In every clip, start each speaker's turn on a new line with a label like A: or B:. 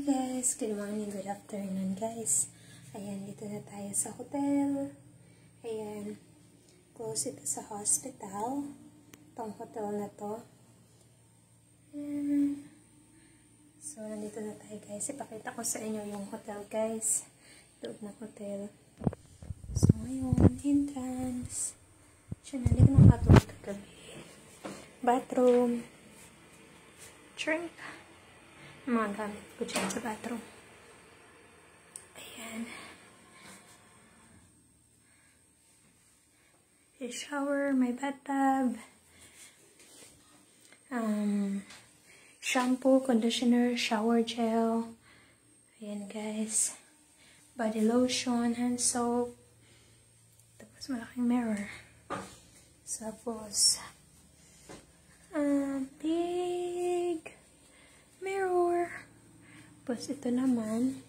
A: Hi guys! Good morning, good afternoon guys. Ayan, dito na tayo sa hotel. Ayan, close ito sa hospital. Itong hotel na to. Ayan. So, nandito na tayo guys. Ipakita ko sa inyo yung hotel guys. Loob ng hotel. So, ngayon, entrance. Siya, nandito na matulog kagabi. Bathroom. Shrink. Mga gamit ko dyan sa bathroom. Ayan. May shower, may bathtub. Shampoo, conditioner, shower gel. Ayan guys. Body lotion, hand soap. Tapos malaking mirror. Tapos, big mirror. Tapos ito naman,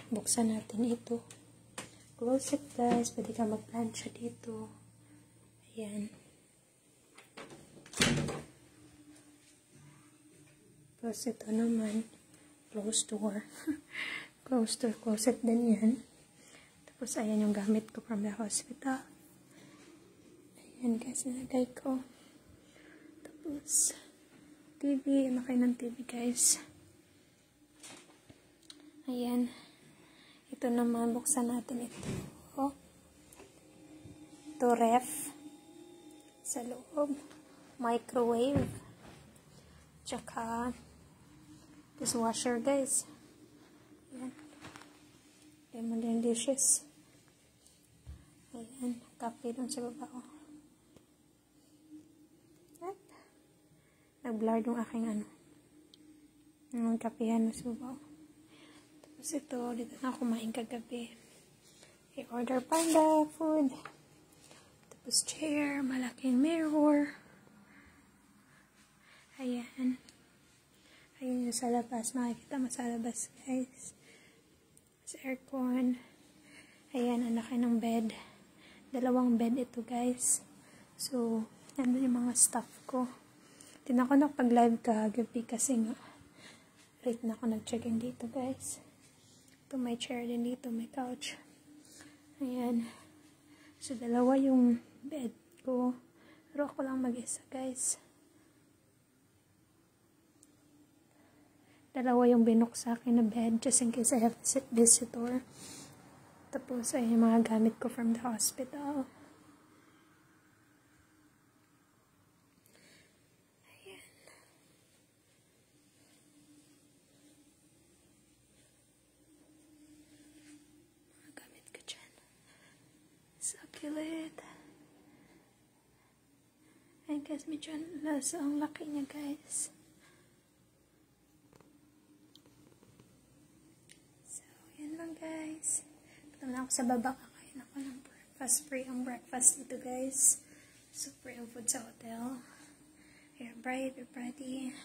A: buksan natin ito. Close it guys. Pwede ka mag-plancha dito. Ayan. Tapos ito naman, close door. Close door, closet din yan. Tapos ayan yung gamit ko from the hospital. Ayan guys, nilagay ko. Tapos, TV, laki ng TV guys. Ayan. Ito naman, buksan natin ito. Oh. Ito ref. Sa loob. Microwave. Tsaka, dishwasher guys. Ayan. Lemon din dishes. Ayan. Kape dun sa baba. Oh. Nag-blur yung aking yung kapehan sa baba. Tapos ito, dito na kumain kagabi. I-order panda food. Tapos chair, malaking mirror. Ayan. Ayan yung sa labas. Makikita mo sa labas, guys. Sa aircon. Ayan, ang laki ng bed. Dalawang bed ito, guys. So, nandun yung mga stuff ko. Hindi na ako nakapag-live kagabi kasi nga late na ako nag-check-in dito guys. Ito may chair din dito, may couch. Ayan. So, dalawa yung bed ko. Pero ako lang mag-isa guys. Dalawa yung binok sa akin na bed just in case I have a visitor. Tapos, ay yung mga gamit ko from the hospital. Succulent. Ayan guys, medyo ang laki niya guys. So, yan lang guys. Punta na ako sa baba, kakain ako ng breakfast. Free ang breakfast dito guys. So, free ang food sa hotel. Ayan, bright, ready.